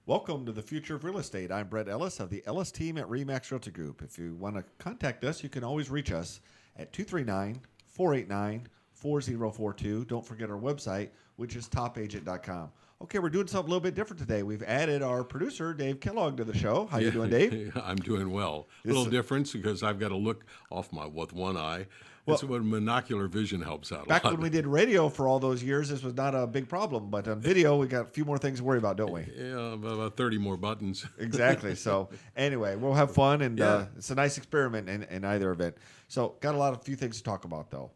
Welcome to the Future of Real Estate. I'm Brett Ellis of the Ellis team at RE/MAX Realty Group. If you want to contact us, you can always reach us at 239-489-4042. Don't forget our website, which is topagent.com. Okay, we're doing something a little bit different today. We've added our producer, Dave Kellogg, to the show. How you doing, Dave? I'm doing well. A little difference because I've got to look off with one eye. That's what monocular vision helps out a Back lot. when we did radio for all those years, this was not a big problem. But on video, we got a few more things to worry about, don't we? Yeah, about 30 more buttons. Exactly. So anyway, we'll have fun, and it's a nice experiment in either event. So got a few things to talk about, though.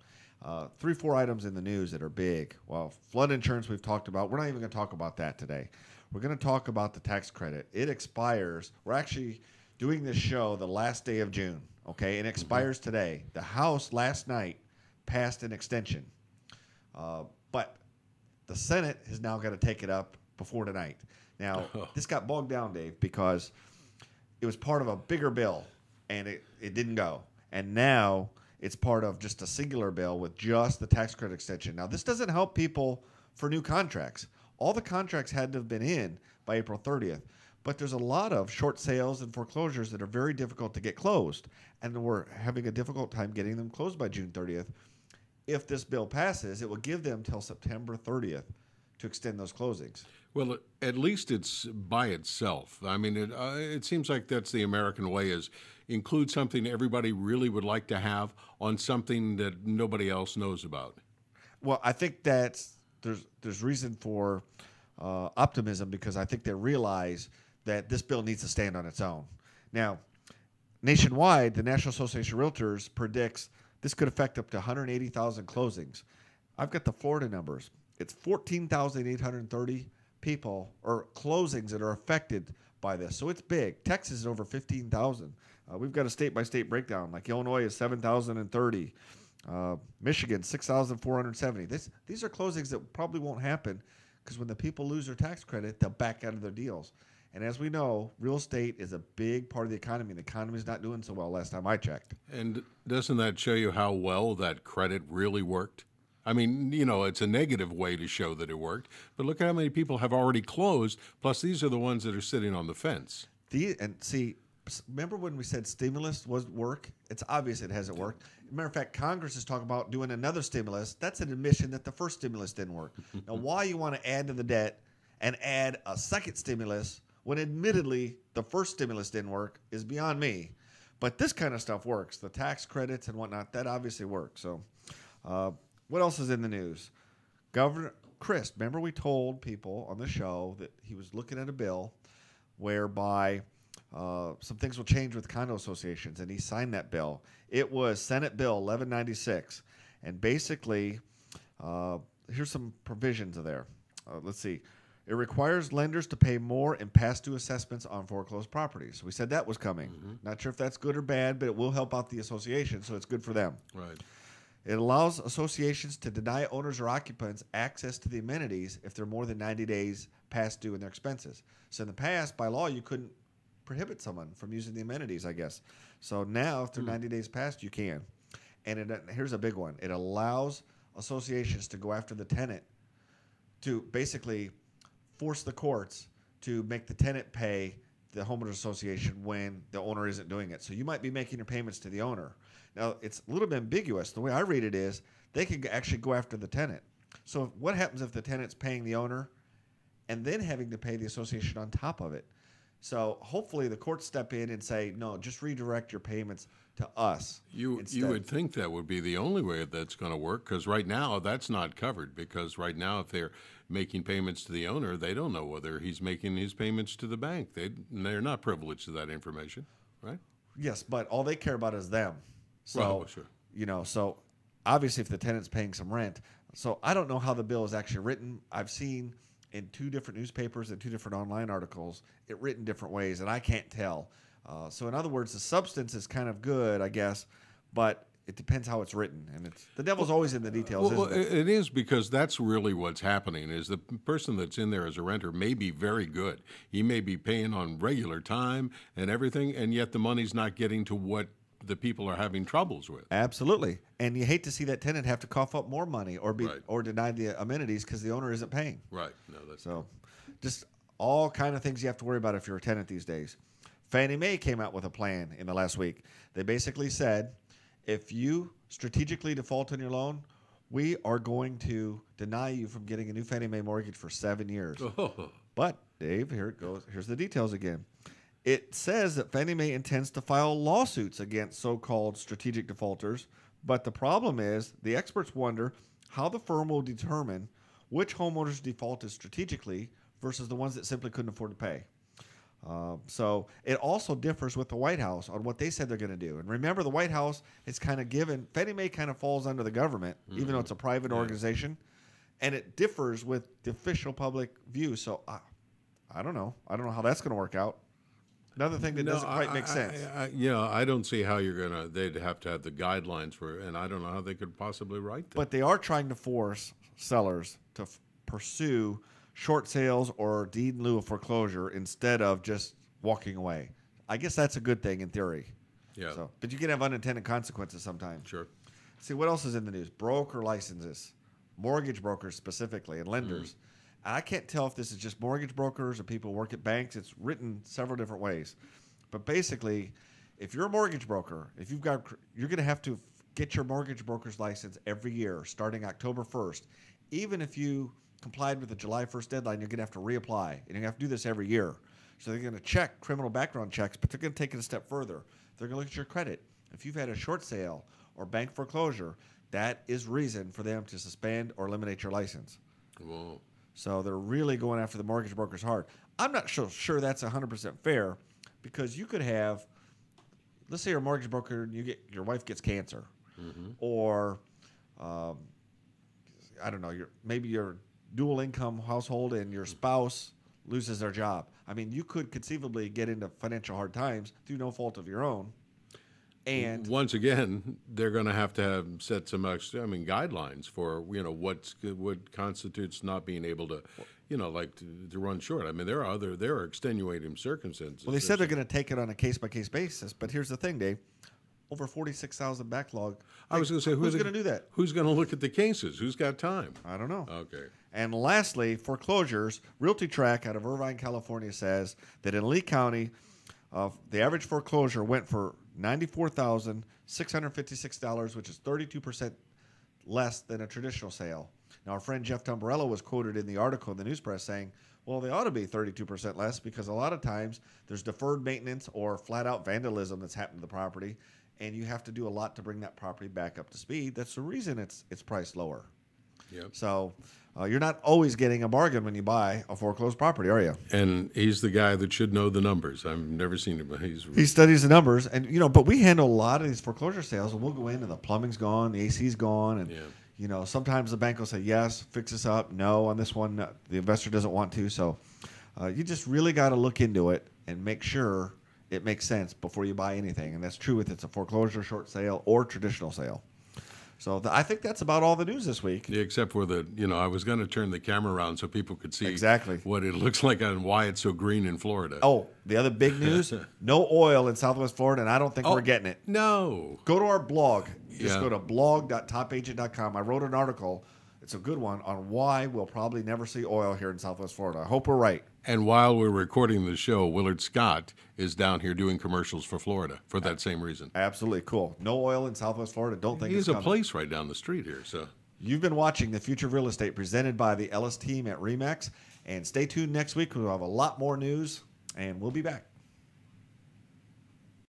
3-4 items in the news that are big. Well, flood insurance we've talked about. We're not even going to talk about that today. We're going to talk about the tax credit. It expires. We're actually doing this show the last day of June, okay? And it expires today. The House last night passed an extension. But the Senate has now got to take it up before tonight. Now, this got bogged down, Dave, because it was part of a bigger bill, and it didn't go. And now it's part of just a singular bill with just the tax credit extension. Now, this doesn't help people for new contracts. All the contracts had to have been in by April 30th. But there's a lot of short sales and foreclosures that are very difficult to get closed. And we're having a difficult time getting them closed by June 30th. If this bill passes, it will give them till September 30th to extend those closings. Well, at least it's by itself. I mean, it seems like that's the American way, is include something everybody really would like to have on something that nobody else knows about. Well, I think that there's reason for optimism, because I think they realize that this bill needs to stand on its own. Now, nationwide, the National Association of Realtors predicts this could affect up to 180,000 closings. I've got the Florida numbers. It's 14,830 people or closings that are affected by this. So it's big. Texas is over 15,000. We've got a state-by-state breakdown. Like Illinois is 7,030. Michigan, 6,470. These are closings that probably won't happen, because when the people lose their tax credit, they'll back out of their deals. And as we know, real estate is a big part of the economy. The economy is not doing so well last time I checked. And doesn't that show you how well that credit really worked? I mean, it's a negative way to show that it worked, but look at how many people have already closed, plus these are the ones that are sitting on the fence. Remember when we said stimulus was work? It's obvious it hasn't worked. Matter of fact, Congress is talking about doing another stimulus. That's an admission that the first stimulus didn't work. Now, why you want to add to the debt and add a second stimulus when admittedly the first stimulus didn't work is beyond me. But this kind of stuff works. The tax credits and whatnot, that obviously works. So what else is in the news? Governor Crist, remember we told people on the show that he was looking at a bill whereby some things will change with condo associations, and he signed that bill. It was Senate Bill 1196, and basically, here's some provisions of there. Let's see. It requires lenders to pay more in past due assessments on foreclosed properties. We said that was coming. Not sure if that's good or bad, but it will help out the association, so it's good for them. Right. It allows associations to deny owners or occupants access to the amenities if they're more than 90 days past due in their expenses. So in the past, by law, you couldn't prohibit someone from using the amenities, I guess. So now, if they're 90 days past, you can. And here's a big one. It allows associations to go after the tenant to basically force the courts to make the tenant pay the homeowners association when the owner isn't doing it. So you might be making your payments to the owner. Now, it's a little bit ambiguous. The way I read it is they can actually go after the tenant. So what happens if the tenant's paying the owner and then having to pay the association on top of it? So hopefully the courts step in and say, no, just redirect your payments to us. You would think that would be the only way that's going to work, because right now that's not covered, because right now if they're making payments to the owner, they don't know whether he's making his payments to the bank. They're not privileged to that information, right? Yes, but all they care about is them. So, well, sure. So obviously if the tenant's paying some rent. So I don't know how the bill is actually written. I've seen in 2 different newspapers and 2 different online articles it written different ways, and I can't tell. So in other words, the substance is kind of good, I guess, but it depends how it's written, and the devil's always in the details. Well, isn't it? It is, because that's really what's happening. Is the person that's in there as a renter may be very good. He may be paying on regular time and everything, and yet the money's not getting to what the people are having troubles with. Absolutely, and you hate to see that tenant have to cough up more money or Right. or deny the amenities because the owner isn't paying. Right. No, that's So, just All kind of things you have to worry about if you're a tenant these days. Fannie Mae came out with a plan in the last week. They basically said, if you strategically default on your loan, we are going to deny you from getting a new Fannie Mae mortgage for 7 years. Oh. But, Dave, here it goes. Here's the details again. It says that Fannie Mae intends to file lawsuits against so-called strategic defaulters, but the problem is the experts wonder how the firm will determine which homeowners defaulted strategically versus the ones that simply couldn't afford to pay. So it also differs with the White House on what they said they're going to do. And remember, the White House is kind of given, Fannie Mae kind of falls under the government, even though it's a private organization. And it differs with the official public view. So I don't know. I don't know how that's going to work out. Another thing that doesn't quite make sense. I don't see how you're going to, they'd have to have the guidelines for, and I don't know how they could possibly write that. But they are trying to force sellers to pursue short sales or deed in lieu of foreclosure instead of just walking away. I guess that's a good thing in theory. Yeah. So, but you can have unintended consequences sometimes. Sure. See, what else is in the news? Broker licenses, mortgage brokers specifically, and lenders. And I can't tell if this is just mortgage brokers or people who work at banks. It's written several different ways. But basically, if you're a mortgage broker, you're going to have to get your mortgage broker's license every year starting October 1st. Even if you complied with the July 1st deadline, you're going to have to reapply. And you're going to have to do this every year. So they're going to check criminal background checks, but they're going to take it a step further. They're going to look at your credit. If you've had a short sale or bank foreclosure, that is reason for them to suspend or eliminate your license. Whoa. So they're really going after the mortgage brokers hard. I'm not sure that's 100% fair because you could have, let's say you're a mortgage broker and your wife gets cancer. Or, I don't know, maybe you're dual income household and your spouse loses their job. I mean, you could conceivably get into financial hard times through no fault of your own. And once again, they're going to have set some guidelines for what constitutes not being able to, to run short. I mean, there are extenuating circumstances. Well, they said they're going to take it on a case by case basis, but here's the thing, Dave. Over 46,000 backlog. I was going to say, who's going to do that? Who's going to look at the cases? Who's got time? I don't know. Okay. And lastly, foreclosures. RealtyTrack out of Irvine, California says that in Lee County, the average foreclosure went for $94,656, which is 32% less than a traditional sale. Now, our friend Jeff Tamburello was quoted in the article in the news press saying, well, they ought to be 32% less because a lot of times there's deferred maintenance or flat-out vandalism that's happened to the property, and you have to do a lot to bring that property back up to speed. That's the reason it's priced lower. Yep. So you're not always getting a bargain when you buy a foreclosed property, are you? And he's the guy that should know the numbers. I've never seen him, but he studies the numbers, and but we handle a lot of these foreclosure sales, and we'll go in and the plumbing's gone, the AC's gone, and sometimes the bank will say yes, fix this up. No, on this one, the investor doesn't want to. So you just really got to look into it and make sure it makes sense before you buy anything, and that's true if it's a foreclosure, short sale, or traditional sale. So I think that's about all the news this week. Yeah, except for I was going to turn the camera around so people could see exactly what it looks like and why it's so green in Florida. Oh, the other big news, no oil in Southwest Florida, and I don't think we're getting it. No. Go to our blog. Just go to blog.topagent.com. I wrote an article. It's a good one on why we'll probably never see oil here in Southwest Florida. I hope we're right. And while we're recording the show, Willard Scott is down here doing commercials for Florida for that same reason. Absolutely cool. No oil in Southwest Florida. Don't think it's coming. There's a place right down the street here. So you've been watching The Future of Real Estate presented by the Ellis team at RE/MAX. And stay tuned next week. We'll have a lot more news, and we'll be back.